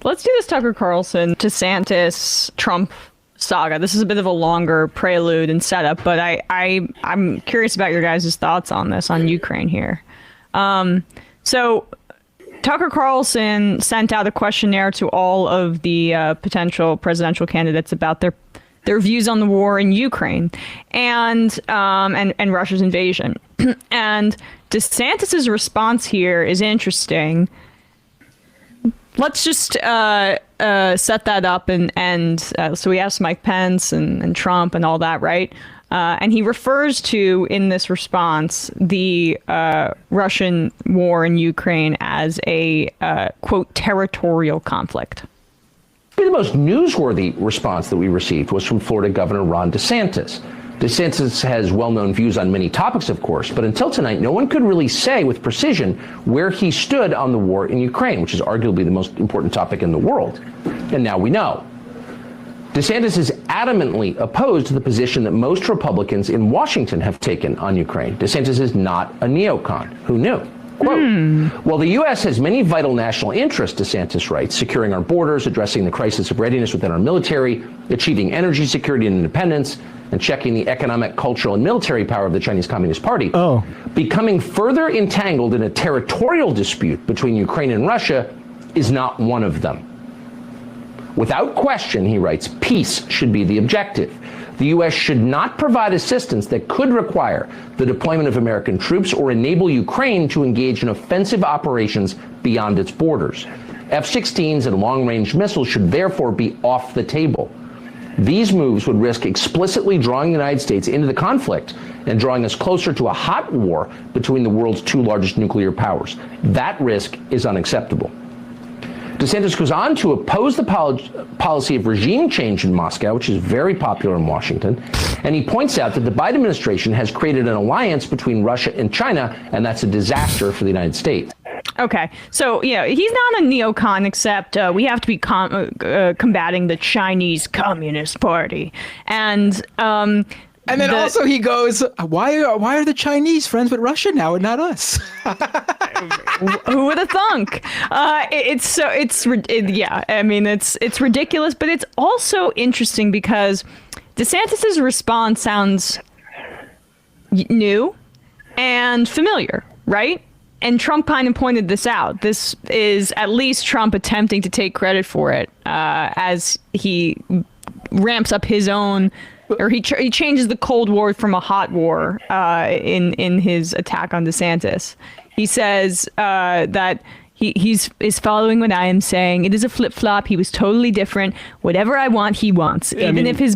Let's do this Tucker Carlson, DeSantis, Trump saga. This is a bit of a longer prelude and setup, but I'm curious about your guys' thoughts on this, on Ukraine here. So Tucker Carlson sent out a questionnaire to all of the potential presidential candidates about their views on the war in Ukraine and Russia's invasion. And DeSantis's response here is interesting. Let's just set that up and so we asked Mike Pence and Trump and all that, right? And he refers to, in this response, the Russian war in Ukraine as a, quote, territorial conflict. The most newsworthy response that we received was from Florida Governor Ron DeSantis. DeSantis has well-known views on many topics, of course, but until tonight, no one could really say with precision where he stood on the war in Ukraine, which is arguably the most important topic in the world. And now we know. DeSantis is adamantly opposed to the position that most Republicans in Washington have taken on Ukraine. DeSantis is not a neocon. Who knew? Quote, while the U.S. has many vital national interests, DeSantis writes, securing our borders, addressing the crisis of readiness within our military, achieving energy security and independence, and checking the economic, cultural, and military power of the Chinese Communist Party, becoming further entangled in a territorial dispute between Ukraine and Russia is not one of them. Without question, he writes, peace should be the objective. The U.S. should not provide assistance that could require the deployment of American troops or enable Ukraine to engage in offensive operations beyond its borders. F-16s and long-range missiles should therefore be off the table. These moves would risk explicitly drawing the United States into the conflict and drawing us closer to a hot war between the world's two largest nuclear powers. That risk is unacceptable. DeSantis goes on to oppose the policy of regime change in Moscow, which is very popular in Washington, and he points out that the Biden administration has created an alliance between Russia and China, and that's a disaster for the United States. Okay, so yeah, he's not a neocon, except we have to be combating the Chinese Communist Party, and then also he goes, why are the Chinese friends with Russia now and not us? Who would have thunk? It's ridiculous, but it's also interesting because DeSantis's response sounds new and familiar, right? And Trump kind of pointed this out. This is at least Trump attempting to take credit for it as he ramps up his own, or he changes the Cold War from a hot war in his attack on DeSantis. He says that he's following what I am saying. It is a flip-flop. He was totally different. Whatever I want, he wants. Even if his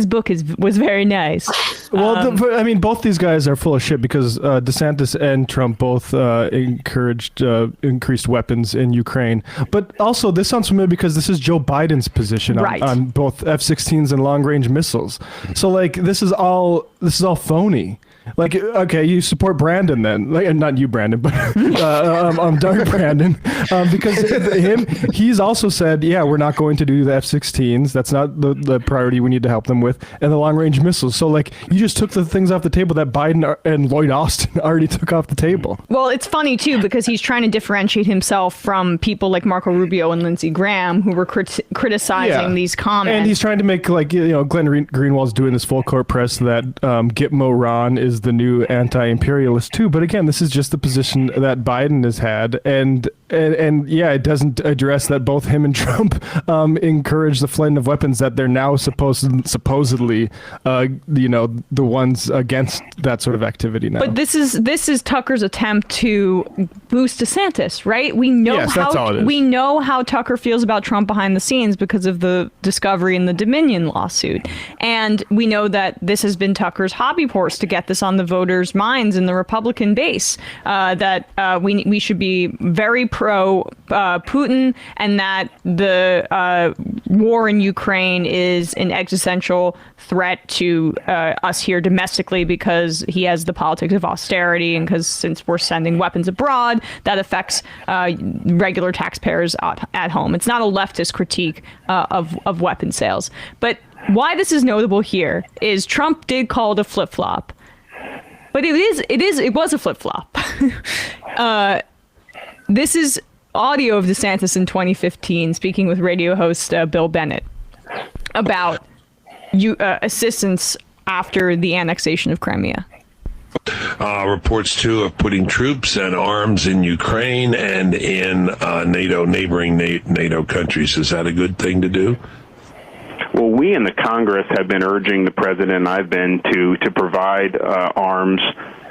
book was very nice. Well, both these guys are full of shit because DeSantis and Trump both encouraged increased weapons in Ukraine. But also, this sounds familiar because this is Joe Biden's position on both F-16s and long-range missiles. So, like, this is all phony. Like, okay, you support Brandon then, like, not you, Brandon, but Dark Brandon, because he's also said, yeah, we're not going to do the F-16s. That's not the priority we need to help them with, and the long-range missiles. So, like, you just took the things off the table that Biden and Lloyd Austin already took off the table. Well, it's funny too because he's trying to differentiate himself from people like Marco Rubio and Lindsey Graham who were criticizing these comments. And he's trying to make, like, Glenn Greenwald's doing this full court press that Gitmo Ron is the new anti-imperialist too, but again, this is just the position that Biden has had, and yeah, it doesn't address that both him and Trump encourage the flight of weapons that they're now supposedly the ones against that sort of activity now. But this is Tucker's attempt to boost DeSantis, right? We know that's all it is. We know how Tucker feels about Trump behind the scenes because of the discovery in the Dominion lawsuit, and we know that this has been Tucker's hobby horse to get this on the voters' minds in the Republican base, that we should be very pro Putin, and that the war in Ukraine is an existential threat to us here domestically because he has the politics of austerity, and because since we're sending weapons abroad, that affects regular taxpayers at home. It's not a leftist critique of weapon sales. But why this is notable here is Trump did call it a flip-flop. But it was a flip-flop. This is audio of DeSantis in 2015 speaking with radio host Bill Bennett about assistance after the annexation of Crimea. Reports too of putting troops and arms in Ukraine and in neighboring NATO countries. Is that a good thing to do? Well, we in the Congress have been urging the president, and I've been to provide arms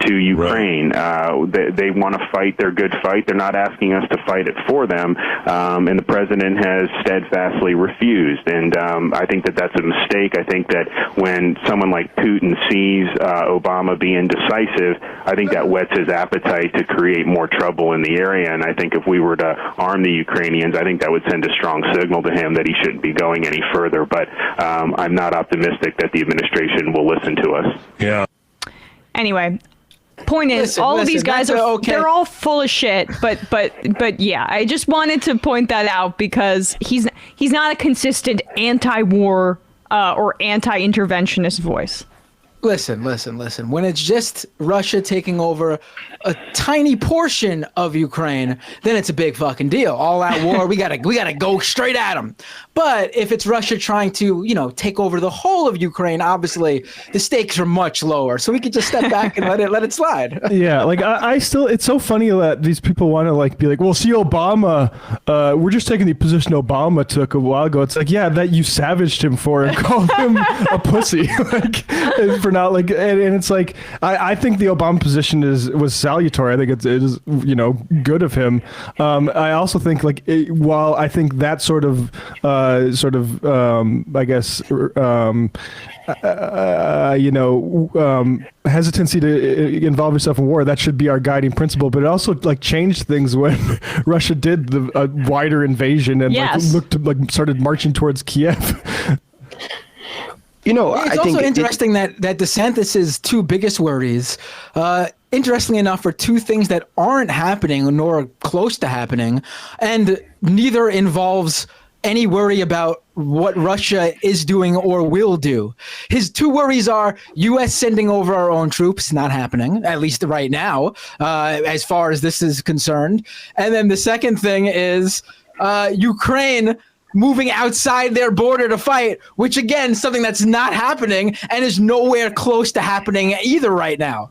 to Ukraine. Right. They want to fight their good fight. They're not asking us to fight it for them, and the president has steadfastly refused. And I think that that's a mistake. I think that when someone like Putin sees Obama being decisive, I think that whets his appetite to create more trouble in the area. And I think if we were to arm the Ukrainians, I think that would send a strong signal to him that he shouldn't be going any further. But I'm not optimistic that the administration will listen to us. Yeah. Anyway. Point is, all of these guys they're all full of shit, but yeah, I just wanted to point that out because he's not a consistent anti-war or anti-interventionist voice. Listen. When it's just Russia taking over a tiny portion of Ukraine, then it's a big fucking deal. All out war, we gotta go straight at them. But if it's Russia trying to, take over the whole of Ukraine, obviously the stakes are much lower. So we could just step back and let it slide. Yeah, like I still, it's so funny that these people want to be like, well, see, Obama, we're just taking the position Obama took a while ago. It's like, yeah, that you savaged him for and called him a pussy, for not and it's like, I think the Obama position was salutary. I think it is good of him. I also think while I think that hesitancy to involve yourself in war, that should be our guiding principle. But it also changed things when Russia did the wider invasion and started marching towards Kiev. It's also interesting that DeSantis's two biggest worries, interestingly enough, are two things that aren't happening nor close to happening, and neither involves any worry about what Russia is doing or will do. His two worries are U.S. sending over our own troops, not happening, at least right now, as far as this is concerned. And then the second thing is Ukraine moving outside their border to fight, which again, something that's not happening and is nowhere close to happening either right now.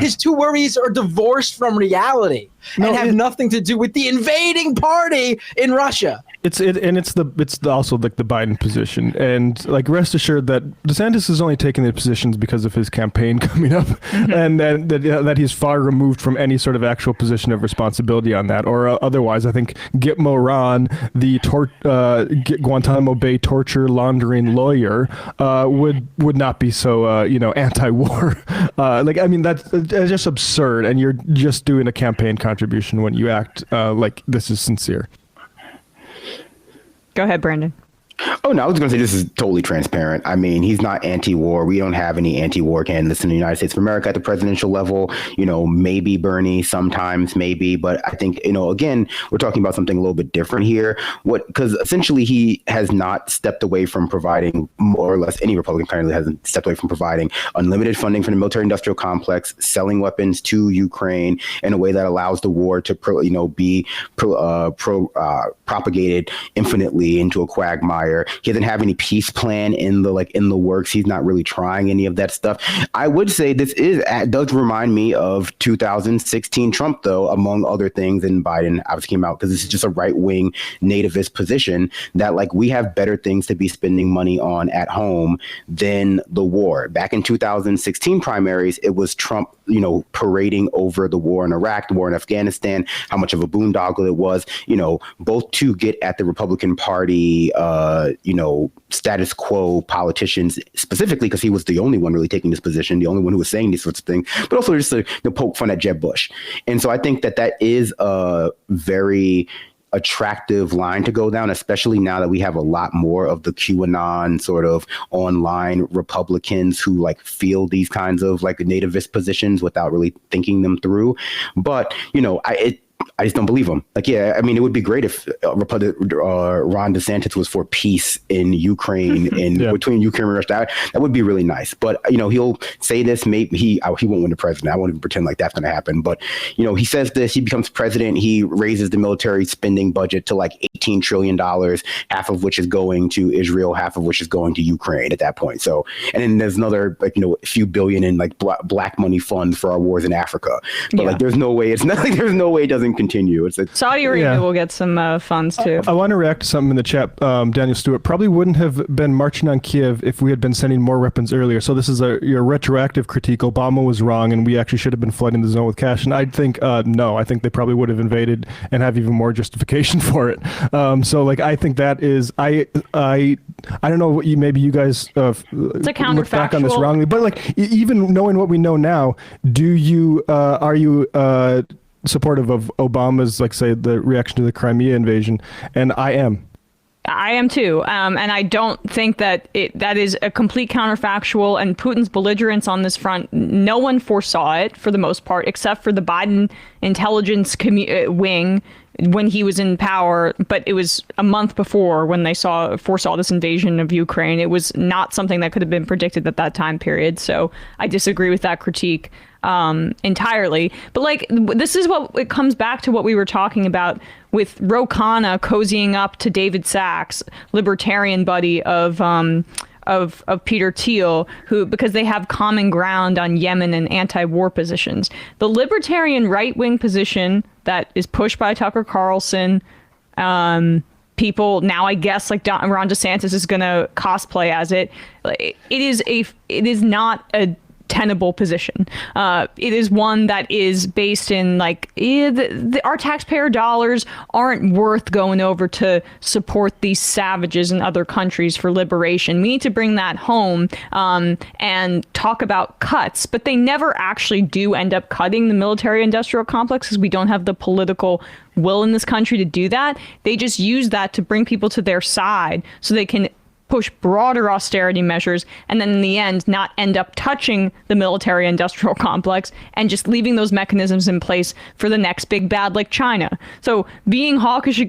His two worries are divorced from reality and have nothing to do with the invading party in Russia. It's also the Biden position, and rest assured that DeSantis is only taking the positions because of his campaign coming up, and that he's far removed from any sort of actual position of responsibility on that, or otherwise. I think Git Moran, the Guantanamo Bay torture laundering lawyer, would not be so anti-war. That's just absurd, and you're just doing a campaign contribution when you act like this is sincere. Go ahead, Brandon. Oh, no, I was going to say this is totally transparent. I mean, he's not anti-war. We don't have any anti-war candidates in the United States of America at the presidential level. Maybe Bernie sometimes, maybe. But I think, again, we're talking about something a little bit different here. Because essentially he has not stepped away from providing, more or less any Republican candidate hasn't stepped away from providing unlimited funding for the military industrial complex, selling weapons to Ukraine in a way that allows the war to be propagated infinitely into a quagmire. He doesn't have any peace plan in the works. He's not really trying any of that stuff. I would say this does remind me of 2016 Trump, though, among other things. And Biden obviously came out because this is just a right wing nativist position that we have better things to be spending money on at home than the war. Back in 2016 primaries, it was Trump, parading over the war in Iraq, the war in Afghanistan, how much of a boondoggle it was, both to get at the Republican Party, status quo politicians, specifically because he was the only one really taking this position, the only one who was saying these sorts of things, but also just to poke fun at Jeb Bush. And so I think that is a very attractive line to go down, especially now that we have a lot more of the QAnon sort of online Republicans who feel these kinds of nativist positions without really thinking them through. But, I just don't believe him. Like, yeah, I mean, it would be great if Ron DeSantis was for peace in Ukraine and between Ukraine and Russia. That would be really nice. But, he'll say this. Maybe he won't win the president. I won't even pretend like that's going to happen. But, he says this. He becomes president. He raises the military spending budget to like $18 trillion, half of which is going to Israel, half of which is going to Ukraine at that point. So, and then there's another, a few billion in like black money funds for our wars in Africa. But like, there's no way. It's not like there's no way it doesn't continue. Saudi Arabia will get some funds too. I want to react to something in the chat. Daniel Stewart probably wouldn't have been marching on Kiev if we had been sending more weapons earlier. So this is your retroactive critique. Obama was wrong, and we actually should have been flooding the zone with cash. And I think no. I think they probably would have invaded and have even more justification for it. So like I think that is I don't know what maybe you guys look back on this wrongly, but like even knowing what we know now, are you supportive of Obama's, like, say, the reaction to the Crimea invasion? And I am too. And I don't think that that is a complete counterfactual, and Putin's belligerence on this front, no one foresaw it for the most part, except for the Biden intelligence wing when he was in power. But it was a month before when they foresaw this invasion of Ukraine. It was not something that could have been predicted at that time period. So I disagree with that critique entirely. But like, this is what it comes back to, what we were talking about with Ro Khanna cozying up to David Sachs, libertarian buddy of Peter Thiel, because they have common ground on Yemen and anti-war positions. The libertarian right-wing position that is pushed by Tucker Carlson, people now, I guess, like Ron DeSantis is going to cosplay as it. It is not a tenable position. It is one that is based in like our taxpayer dollars aren't worth going over to support these savages in other countries for liberation. We need to bring that home and talk about cuts, but they never actually do end up cutting the military industrial complex because we don't have the political will in this country to do that. They just use that to bring people to their side so they can push broader austerity measures, and then in the end not end up touching the military industrial complex and just leaving those mechanisms in place for the next big bad like China. So being hawkish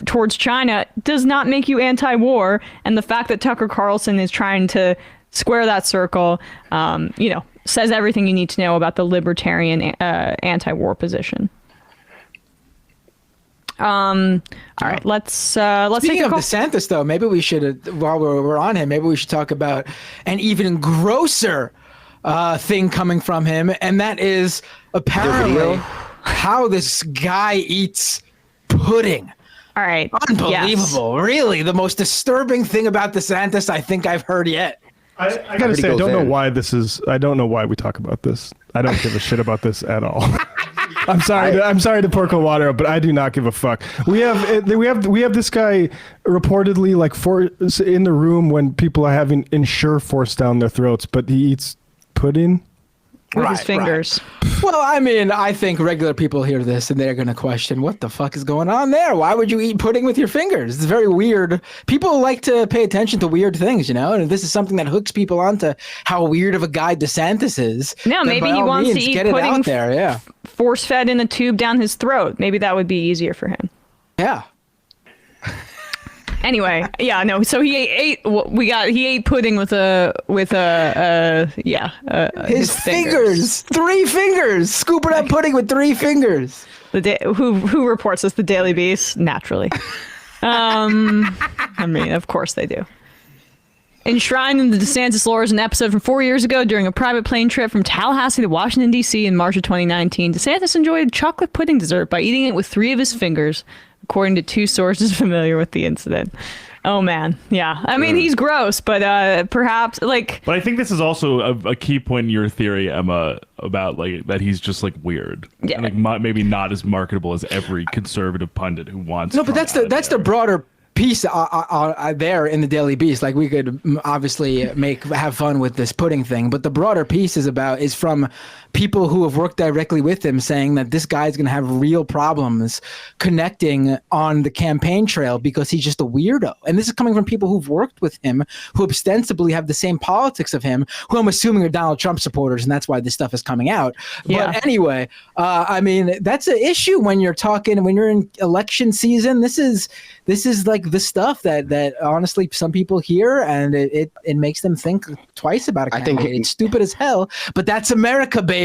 towards China does not make you anti-war, and the fact that Tucker Carlson is trying to square that circle, says everything you need to know about the libertarian anti-war position. All right, let's Speaking take of DeSantis, though, maybe we should, while we're on him, maybe we should talk about an even grosser thing coming from him, and that is apparently how this guy eats pudding. All right, unbelievable. Yes. Really, the most disturbing thing about DeSantis I think I've heard yet. I gotta say, I don't know why we talk about this. I don't give a shit about this at all. I'm sorry to pour cold water, but I do not give a fuck. We have this guy reportedly like in the room when people are having Ensure forced down their throats, but he eats pudding with his fingers. Right. Well, I mean, I think regular people hear this and they're going to question, what the fuck is going on there? Why would you eat pudding with your fingers? It's very weird. People like to pay attention to weird things, and this is something that hooks people onto how weird of a guy DeSantis is. No, maybe he wants to eat pudding out there, yeah. Force-fed in a tube down his throat. Maybe that would be easier for him. Yeah. Anyway, yeah, no. So he ate pudding with his fingers. 3 fingers. Scooping up pudding with 3 fingers. Who reports this? The Daily Beast, naturally. I mean, of course they do. Enshrined in the DeSantis lore is an episode from 4 years ago during a private plane trip from Tallahassee to Washington, D.C. in March of 2019. DeSantis enjoyed chocolate pudding dessert by eating it with 3 of his fingers, according to 2 sources familiar with the incident. Oh, man. Yeah. I mean, he's gross, but perhaps like... But I think this is also a key point in your theory, Emma, about like that he's just like weird. Yeah. And, like maybe not as marketable as every conservative pundit who wants... No, but that's the broader piece there in the Daily Beast. Like, we could obviously have fun with this pudding thing, but the broader piece is from people who have worked directly with him, saying that this guy's going to have real problems connecting on the campaign trail because he's just a weirdo. And this is coming from people who've worked with him, who ostensibly have the same politics of him, who I'm assuming are Donald Trump supporters, and that's why this stuff is coming out. Yeah. But anyway, I mean, that's an issue when you're in election season. This is like the stuff that honestly some people hear, and it makes them think twice about it. I think it's stupid as hell, but that's America, baby.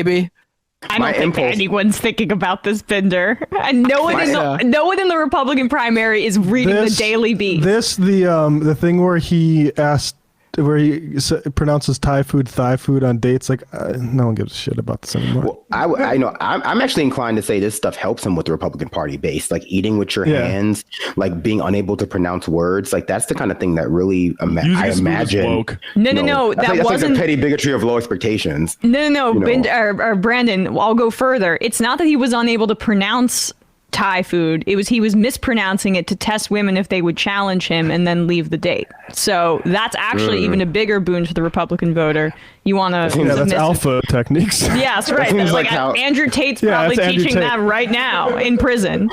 I don't think anyone's thinking about this, Binder. And no one in the Republican primary is reading the Daily Beast. The thing where he pronounces thigh food on dates. Like, no one gives a shit about this anymore. Well, I know I'm actually inclined to say this stuff helps him with the Republican Party base, like eating with your hands, like being unable to pronounce words. Like, that's the kind of thing that really I imagine. No, that's wasn't like the petty bigotry of low expectations. No. Binder, or Brandon, I'll go further. It's not that he was unable to pronounce Thai food. He was mispronouncing it to test women if they would challenge him and then leave the date. So that's actually even a bigger boon to the Republican voter. You want to? Yeah, that's alpha techniques. Yes, right. Like Andrew Tate's probably teaching that right now in prison.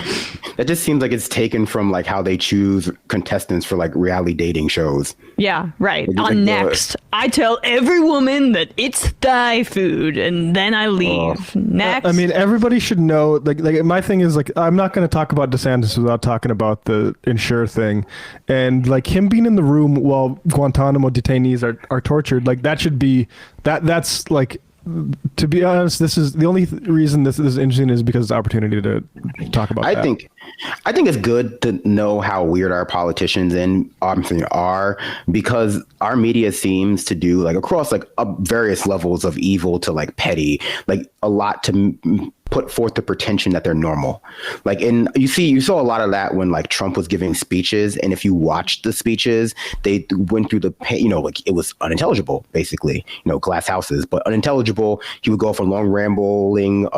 That just seems like it's taken from like how they choose contestants for like reality dating shows. Yeah, right. On Next, I tell every woman that it's Thai food, and then I leave. Next. I mean, everybody should know. Like my thing is, like, I'm not going to talk about DeSantis without talking about the Ensure thing, and like him being in the room while Guantanamo detainees are tortured. Like, that should be that's like, to be honest, this is the only reason this is interesting is because it's an opportunity to talk about that. I think it's good to know how weird our politicians are, because our media seems to do, like, across like various levels of evil to like petty, like a lot to put forth the pretension that they're normal. Like, and you saw a lot of that when like Trump was giving speeches, and if you watched the speeches, they went through like it was unintelligible, basically, glass houses, but unintelligible. He would go off on long rambling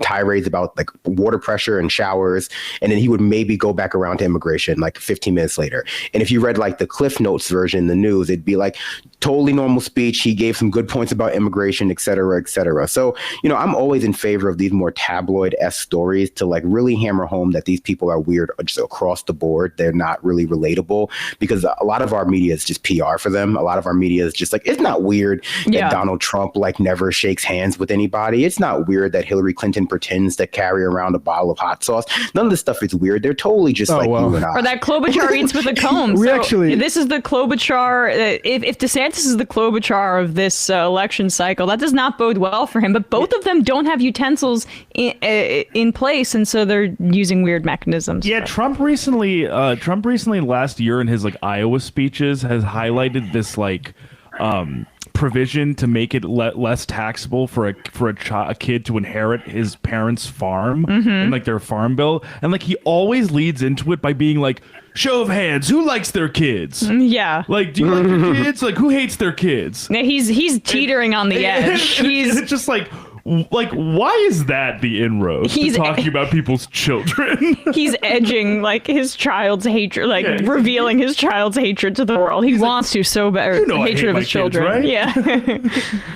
tirades about like water pressure and showers, and then he would maybe go back around to immigration like 15 minutes later. And if you read like the Cliff Notes version in the news, it'd be like totally normal speech. He gave some good points about immigration, et cetera, et cetera. So, I'm always in favor of these more tabloid-esque stories to like really hammer home that these people are weird just across the board. They're not really relatable, because a lot of our media is just PR for them. A lot of our media is just like, it's not weird that Donald Trump like never shakes hands with anybody. It's not weird that Hillary Clinton pretends to carry around a bottle of hot sauce. None of this stuff is weird. They're totally just you and I. Or that Klobuchar eats with a comb. This is the Klobuchar. If DeSantis is the Klobuchar of this election cycle, that does not bode well for him. But both of them don't have utensils in place, and so they're using weird mechanisms. Yeah, Trump recently last year in his like Iowa speeches has highlighted this like provision to make it less taxable for a kid to inherit his parents' farm and like their farm bill, and like he always leads into it by being like, show of hands, who likes their kids? Yeah. Like, do you like your kids? Like, who hates their kids? He's teetering on the edge. It's just like, why is that the inroad to talking about people's children? He's edging like his child's hatred, like revealing his child's hatred to the world. He wants to so bad. Hatred of his children, kids, right? Yeah.